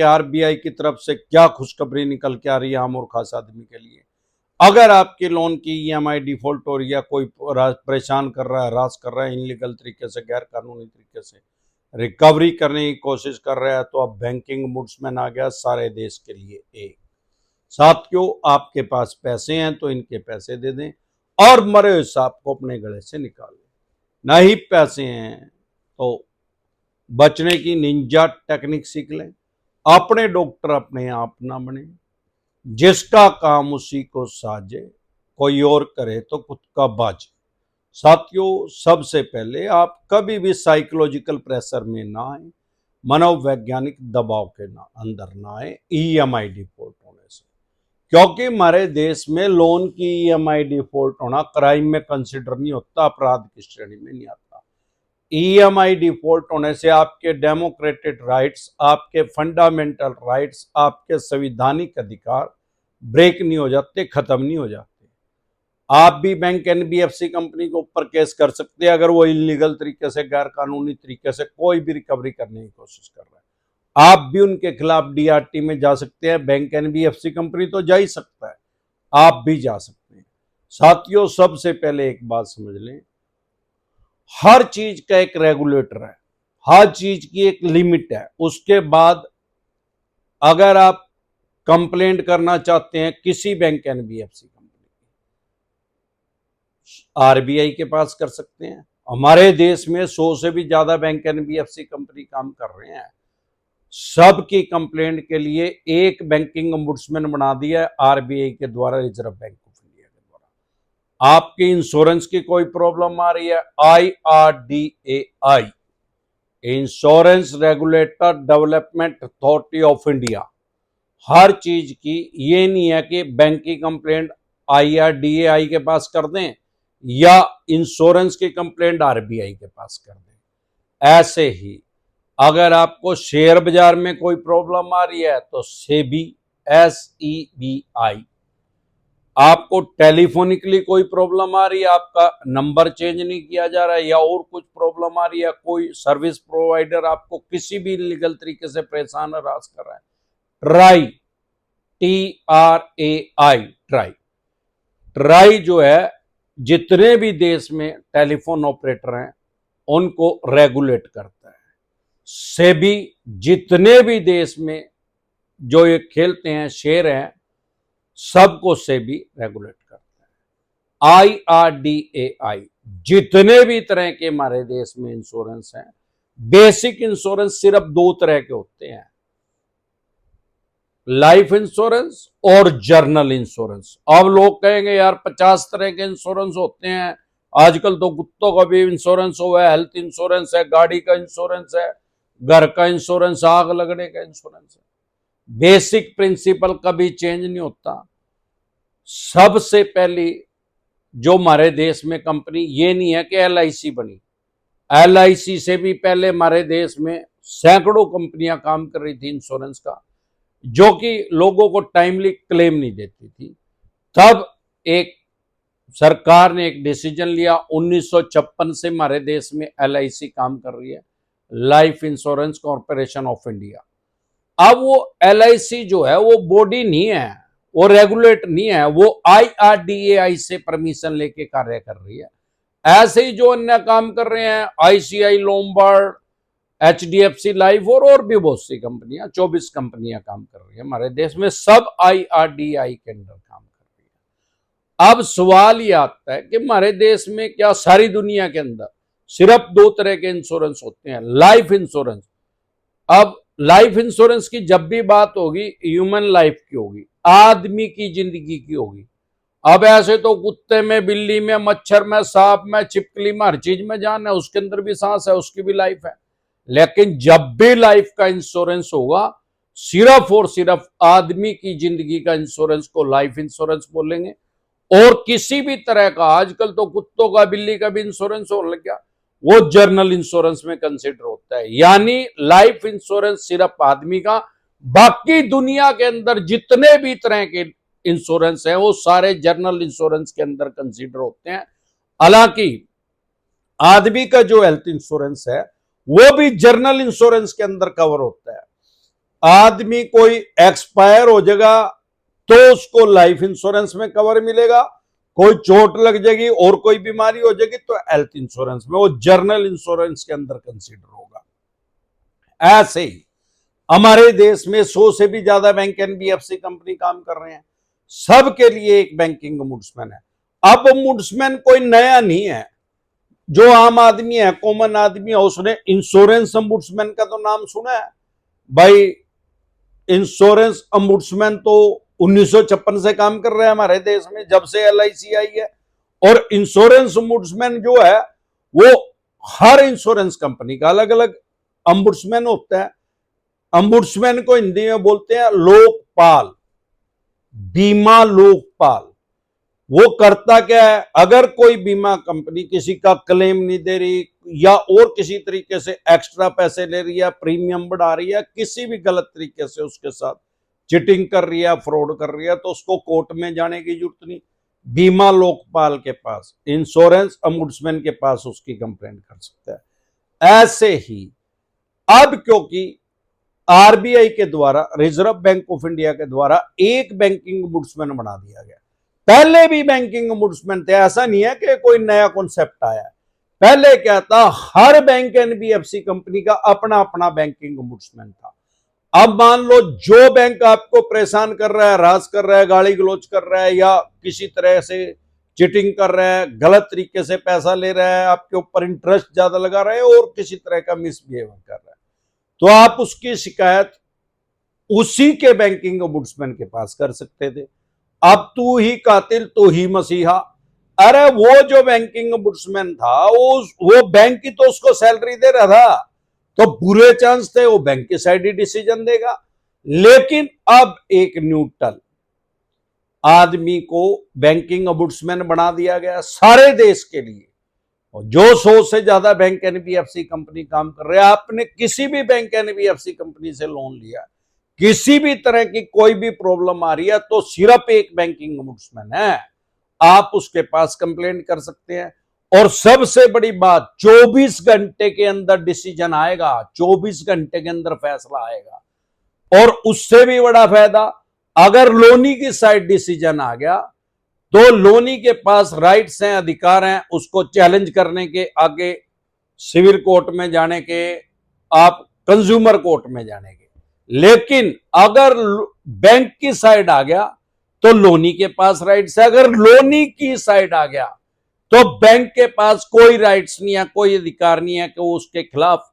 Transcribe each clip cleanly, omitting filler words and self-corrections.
कि आरबीआई की तरफ से क्या खुशखबरी निकल के आ रही है आम और खास आदमी के लिए। अगर आपके लोन की ईएमआई डिफॉल्ट हो रही है, कोई परेशान कर रहा है, हरास कर रहा है, इनलीगल तरीके से, गैर कानूनी तरीके से रिकवरी करने की कोशिश कर रहा है, तो अब बैंकिंग ombudsman आ गया सारे देश के लिए एक। साथियों, आपके पास पैसे हैं तो इनके पैसे दे दें और मरे हुए सांप को अपने गले से निकाल लें। नहीं पैसे हैं तो बचने की निंजा टेक्निक सीख लें। अपने डॉक्टर अपने आप ना बने। जिसका काम उसी को साजे, कोई और करे तो खुद का बाजे। साथियों, सबसे पहले आप कभी भी साइकोलॉजिकल प्रेशर में ना आए, मनोवैज्ञानिक दबाव के अंदर ना आए ईएमआई डिफॉल्ट होने से, क्योंकि हमारे देश में लोन की ईएमआई डिफॉल्ट होना क्राइम में कंसिडर नहीं होता, अपराध की श्रेणी में नहीं आता। ईएमआई डिफॉल्ट होने से आपके डेमोक्रेटिक राइट्स, आपके फंडामेंटल राइट्स, आपके संवैधानिक अधिकार ब्रेक नहीं हो जाते, खत्म नहीं हो जाते। आप भी बैंक एनबीएफसी कंपनी के ऊपर केस कर सकते हैं अगर वो इलीगल तरीके से, गैर कानूनी तरीके से कोई भी रिकवरी करने की कोशिश कर रहा है। आप भी उनके खिलाफ डीआरटी में जा सकते हैं। बैंक एनबीएफसी कंपनी तो जा ही सकता है, आप भी जा सकते हैं। साथियों, सबसे पहले एक बात समझ लें, हर चीज का एक रेगुलेटर है, हर चीज की एक लिमिट है। उसके बाद अगर आप कंप्लेंट करना चाहते हैं किसी बैंक एनबीएफसी कंपनी, आरबीआई के पास कर सकते हैं। हमारे देश में 100 से भी ज्यादा बैंक एनबीएफसी कंपनी काम कर रहे हैं। सबकी कंप्लेंट के लिए एक बैंकिंग ombudsman बना दिया है आरबीआई के द्वारा, रिजर्व बैंक ऑफ इंडिया के द्वारा। आपकी इंश्योरेंस की कोई प्रॉब्लम आ रही है, IRDAI, insurance regulator development authority of India, हर चीज की, ये नहीं है कि बैंक की कंप्लेंट IRDAI के पास कर दें या इंश्योरेंस की कंप्लेंट आरबीआई के पास कर दें। ऐसे ही अगर आपको शेयर बाजार में कोई प्रॉब्लम आ रही है तो सेबी, SEBI, आपको टेलीफोनिकली कोई प्रॉब्लम आ रही है, आपका नंबर चेंज नहीं किया जा रहा है या और कुछ प्रॉब्लम आ रही है, कोई सर्विस प्रोवाइडर आपको किसी भी लीगल तरीके से परेशान हरास कर रहा है, ट्राई, TRAI, ट्राई जो है, जितने भी देश में टेलीफोन ऑपरेटर हैं उनको रेगुलेट करता है। सेबी जितने भी देश में जो ये खेलते हैं, शेयर हैं, सबको सेबी रेगुलेट करता है। IRDAI जितने भी तरह के हमारे देश में इंश्योरेंस हैं, बेसिक इंश्योरेंस सिर्फ 2 तरह के होते हैं, लाइफ इंश्योरेंस और जर्नल इंश्योरेंस। अब लोग कहेंगे यार 50 तरह के इंश्योरेंस होते हैं, आजकल तो कुत्तों का भी इंश्योरेंस हुआ है, हेल्थ इंश्योरेंस है, गाड़ी का इंश्योरेंस है, घर का इंश्योरेंस, आग लगने का इंश्योरेंस है। बेसिक प्रिंसिपल कभी चेंज नहीं होता। सबसे पहली जो हमारे देश में कंपनी, ये नहीं है कि LIC बनी, LIC से भी पहले हमारे देश में सैकड़ों कंपनियां काम कर रही थी इंश्योरेंस का, जो कि लोगों को टाइमली क्लेम नहीं देती थी। तब एक सरकार ने एक डिसीजन लिया, 1956 से हमारे देश में LIC काम कर रही है, life insurance corporation of India. अब वो LIC जो है वो बॉडी नहीं है, वो रेगुलेट नहीं है, वो IRDAI से परमिशन लेके कार्य कर रही है। ऐसे ही जो अन्य काम कर रहे हैं, ICI लोम्बार्ड, HDFC लाइफ और भी बहुत सी कंपनियां, 24 कंपनियां काम कर रही है हमारे देश में, सब IRDAI के अंदर काम कर रही है। अब सवाल ये आता है कि हमारे देश में क्या सारी दुनिया के अंदर सिर्फ 2 तरह के इंश्योरेंस होते हैं, लाइफ इंश्योरेंस। अब लाइफ इंश्योरेंस की जब भी बात होगी, ह्यूमन लाइफ की होगी, आदमी की जिंदगी की होगी। अब ऐसे तो कुत्ते में, बिल्ली में, मच्छर में, सांप में, छिपकली में, हर चीज में जान है, उसके अंदर भी सांस है, उसकी भी लाइफ है। लेकिन जब भी लाइफ का इंश्योरेंस होगा, सिर्फ और सिर्फ आदमी की जिंदगी का इंश्योरेंस को लाइफ इंश्योरेंस बोलेंगे। और किसी भी तरह का, आजकल तो कुत्तों का, बिल्ली का भी इंश्योरेंस होने लग गया, वो जर्नल इंश्योरेंस में कंसिडर होता है। यानी लाइफ इंश्योरेंस सिर्फ आदमी का, बाकी दुनिया के अंदर जितने भी तरह के इंश्योरेंस है वो सारे जर्नल इंश्योरेंस के अंदर कंसिडर होते हैं। हालांकि आदमी का जो हेल्थ इंश्योरेंस है वो भी जर्नल इंश्योरेंस के अंदर कवर होता है। आदमी कोई एक्सपायर हो जाएगा तो उसको लाइफ इंश्योरेंस में कवर मिलेगा, कोई चोट लग जाएगी और कोई बीमारी हो जाएगी तो हेल्थ इंश्योरेंस में, वो जर्नल इंश्योरेंस के अंदर कंसीडर होगा। ऐसे ही हमारे देश में 100 से भी ज्यादा बैंक एनबीएफसी कंपनी काम कर रहे हैं, सबके लिए एक बैंकिंग ओम्बुड्समैन है। अब ओम्बुड्समैन कोई नया नहीं है, जो आम आदमी है, कॉमन आदमी है, उसने इंश्योरेंस ओम्बुड्समैन का तो नाम सुना है भाई। इंश्योरेंस ओम्बुड्समैन तो 1956 से काम कर रहे हैं हमारे देश में, जब से एलआईसी आई है। और इंश्योरेंस ओम्बुड्समैन जो है वो हर इंश्योरेंस कंपनी का अलग अलग ओम्बुड्समैन होता है। ओम्बुड्समैन को हिंदी में बोलते हैं लोकपाल, बीमा लोकपाल। वो करता क्या है, अगर कोई बीमा कंपनी किसी का क्लेम नहीं दे रही या और किसी तरीके से एक्स्ट्रा पैसे ले रही है, प्रीमियम बढ़ा रही है, किसी भी गलत तरीके से उसके साथ चिटिंग कर रही है, फ्रॉड कर रही है, तो उसको कोर्ट में जाने की जरूरत नहीं, बीमा लोकपाल के पास, इंश्योरेंस ओम्बुड्समैन के पास उसकी कंप्लेंट कर सकता है। ऐसे ही अब क्योंकि आरबीआई के द्वारा, रिजर्व बैंक ऑफ इंडिया के द्वारा एक बैंकिंग ओम्बुड्समैन बना दिया गया। पहले भी बैंकिंग ओम्बुड्समैन थे, ऐसा नहीं है कि कोई नया कॉन्सेप्ट आया। पहले क्या था, हर बैंक एनबीएफसी कंपनी का अपना अपना बैंकिंग ओम्बुड्समैन था। अब मान लो जो बैंक आपको परेशान कर रहा है, हरास कर रहा है, गाली गलौज कर रहा है या किसी तरह से चिटिंग कर रहा है, गलत तरीके से पैसा ले रहा है, आपके ऊपर इंटरेस्ट ज्यादा लगा रहा है और किसी तरह का मिसबिहेवियर कर रहा है, तो आप उसकी शिकायत उसी के बैंकिंग ओम्बुड्समैन के पास कर सकते थे। अब तू ही कातिल तू ही मसीहा। अरे वो जो बैंकिंग ओम्बुड्समैन था वो बैंक की तो उसको सैलरी दे रहा था, तो बुरे चांस थे वो बैंक की साइड ही डिसीजन देगा। लेकिन अब एक न्यूट्रल आदमी को बैंकिंग ओम्बुड्समैन बना दिया गया सारे देश के लिए। और जो 100 से ज्यादा बैंक एनबीएफसी कंपनी काम कर रहे हैं, आपने किसी भी बैंक एनबीएफसी कंपनी से लोन लिया, किसी भी तरह की कोई भी प्रॉब्लम आ रही है, तो सिर्फ एक बैंकिंग ओम्बुड्समैन है, आप उसके पास कंप्लेंट कर सकते हैं। और सबसे बड़ी बात, 24 घंटे के अंदर डिसीजन आएगा, 24 घंटे के अंदर फैसला आएगा। और उससे भी बड़ा फायदा, अगर लोनी की साइड डिसीजन आ गया तो लोनी के पास राइट्स हैं, अधिकार हैं उसको चैलेंज करने के, आगे सिविल कोर्ट में जाने के, आप कंज्यूमर कोर्ट में जाने के। लेकिन अगर बैंक की साइड आ गया तो लोनी के पास राइट्स है, अगर लोनी की साइड आ गया तो बैंक के पास कोई राइट्स नहीं है, कोई अधिकार नहीं है कि वो उसके खिलाफ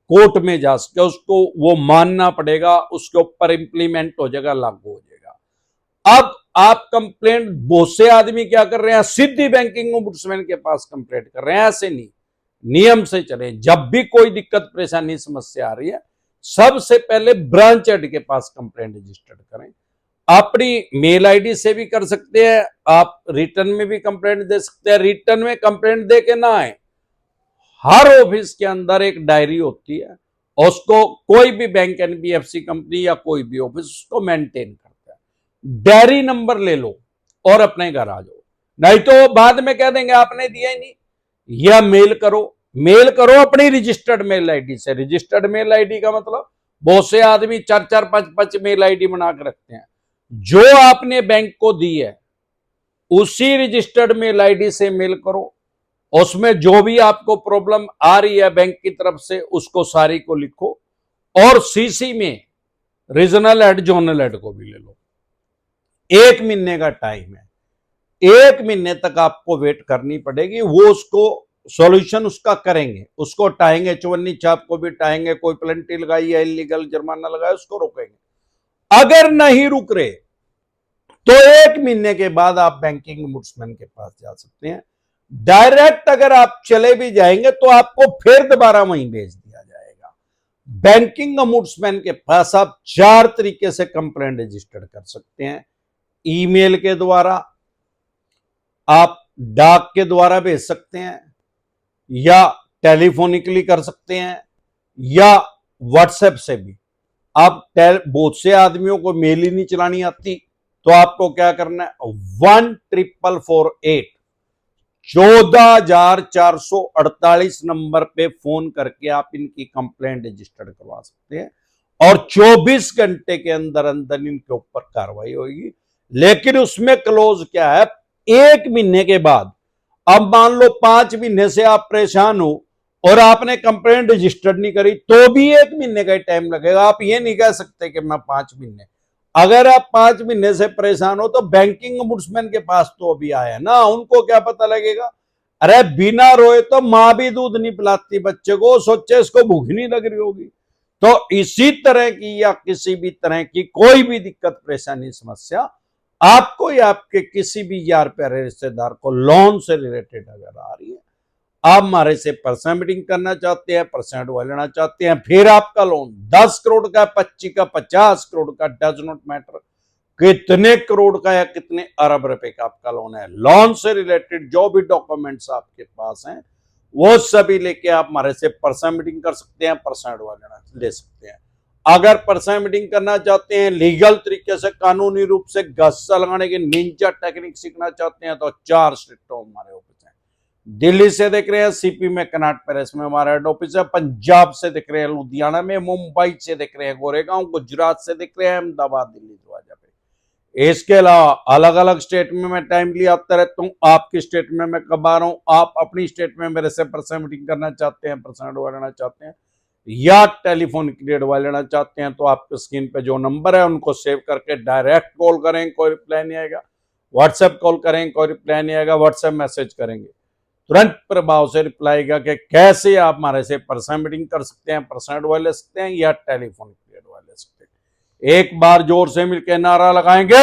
कोर्ट में जा सके, उसको वो मानना पड़ेगा, उसके ऊपर इंप्लीमेंट हो जाएगा, लागू हो जाएगा। अब आप कंप्लेंट, बहुत से आदमी क्या कर रहे हैं, सीधी बैंकिंग ओम्बुड्समैन के पास कंप्लेंट कर रहे हैं। ऐसे नहीं, नियम से चले। जब भी कोई दिक्कत परेशानी समस्या आ रही है, सबसे पहले ब्रांच हेड के पास कंप्लेंट रजिस्टर्ड करें। अपनी मेल आईडी से भी कर सकते हैं, आप रिटर्न में भी कंप्लेंट दे सकते हैं। रिटर्न में कंप्लेंट दे के ना आए, हर ऑफिस के अंदर एक डायरी होती है, उसको कोई भी बैंक एनबीएफसी कंपनी या कोई भी ऑफिस उसको मेंटेन करता है। डायरी नंबर ले लो और अपने घर आ जाओ, नहीं तो बाद में कह देंगे आपने दिया ही नहीं। या मेल करो अपनी रजिस्टर्ड मेल आईडी से। रजिस्टर्ड मेल आईडी का मतलब, बहुत से आदमी 4-4, 5-5 मेल आईडी बना के रखते हैं। जो आपने बैंक को दी है उसी रजिस्टर्ड मेल आईडी से मेल करो, उसमें जो भी आपको प्रॉब्लम आ रही है बैंक की तरफ से उसको सारी को लिखो, और सीसी में रीजनल हेड, जोनल हेड को भी ले लो। 1 महीने का टाइम है, 1 महीने तक आपको वेट करनी पड़ेगी। वो उसको सॉल्यूशन उसका करेंगे, उसको टाएंगे, चवन्नी छाप को भी टाएंगे, कोई पेनल्टी लगाई है, इलीगल जुर्माना लगाया उसको रोकेंगे। अगर नहीं रुक रहे तो 1 महीने के बाद आप बैंकिंग ओम्बुड्समैन के पास जा सकते हैं। डायरेक्ट अगर आप चले भी जाएंगे तो आपको फिर दोबारा वहीं भेज दिया जाएगा। बैंकिंग ओम्बुड्समैन के पास आप 4 तरीके से कंप्लेंट रजिस्टर्ड कर सकते हैं। ईमेल के द्वारा, आप डाक के द्वारा भेज सकते हैं, या टेलीफोनिकली कर सकते हैं, या व्हाट्सएप से भी। आप बहुत से आदमियों को मेल ही नहीं चलानी आती, तो आपको क्या करना है, 1448 14,448 नंबर पे फोन करके आप इनकी कंप्लेंट रजिस्टर्ड करवा सकते हैं। और 24 घंटे के अंदर अंदर इनके ऊपर कार्रवाई होगी। लेकिन उसमें क्लोज क्या है, 1 महीने के बाद, अब मान लो 5 महीने से आप परेशान हो और आपने कंप्लेंट रजिस्टर्ड नहीं करी, तो भी 1 महीने का टाइम लगेगा। आप ये नहीं कह सकते कि मैं 5 महीने, अगर आप 5 महीने से परेशान हो तो बैंकिंग ओम्बुड्समैन के पास तो अभी आया ना, उनको क्या पता लगेगा। अरे बिना रोए तो मां भी दूध नहीं पिलाती बच्चे को, सोचे इसको भूख नहीं लग रही होगी। तो इसी तरह की या किसी भी तरह की कोई भी दिक्कत, परेशानी, समस्या आपको या आपके किसी भी यार प्यारे रिश्तेदार को लोन से रिलेटेड अगर आ रही है, आप हमारे से पर्सनल मीटिंग करना चाहते हैं, परसेंट लेना चाहते हैं, फिर आपका लोन 10 करोड़ का, 25 का, 50 करोड़ का, डज नॉट मैटर, कितने करोड़ का या कितने अरब रुपए का आपका लोन है, लोन से रिलेटेड जो भी डॉक्यूमेंट्स आपके पास हैं वो सभी लेके आप हमारे से पर्सनल मीटिंग कर सकते हैं, पर्सनल लेना ले सकते हैं। अगर पर्सनल मीटिंग करना चाहते हैं, लीगल तरीके से, कानूनी रूप से गस्सा लगाने की निंजा टेक्निक सीखना चाहते हैं, तो 4 स्टेटों हमारे ऑफिस है। दिल्ली से देख रहे हैं सीपी में, कनाट पैलेस में हमारा हेड ऑफिस है। पंजाब से देख रहे हैं लुधियाना में, मुंबई से देख रहे हैं गोरेगांव, गुजरात से देख रहे हैं अहमदाबाद, दिल्ली, दरवाजा पे। इसके अलावा अलग अलग स्टेट में मैं टाइमली आता रहता हूँ। आपकी स्टेट में मैं कब आ रहा हूँ, आप अपनी स्टेट में मेरे से पर्सनल मीटिंग करना चाहते हैं, पर्सनल लेना चाहते हैं या टेलीफोन एडवाइस लेना चाहते हैं, तो आपके स्क्रीन पे जो नंबर है उनको सेव करके डायरेक्ट कॉल करें, कोई रिप्लाई नहीं आएगा। व्हाट्सएप कॉल करें, कोई रिप्लाई नहीं आएगा। व्हाट्सएप मैसेज करेंगे, तुरंत प्रभाव से रिप्लाई आएगा कि कैसे आप हमारे से पर्सनल मीटिंग कर सकते हैं, पर्सनल एडवाइस ले सकते हैं या टेलीफोन एडवाइस ले सकते हैं। एक बार जोर से मिलकर नारा लगाएंगे,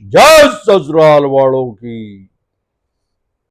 जय ससुराल वालों की।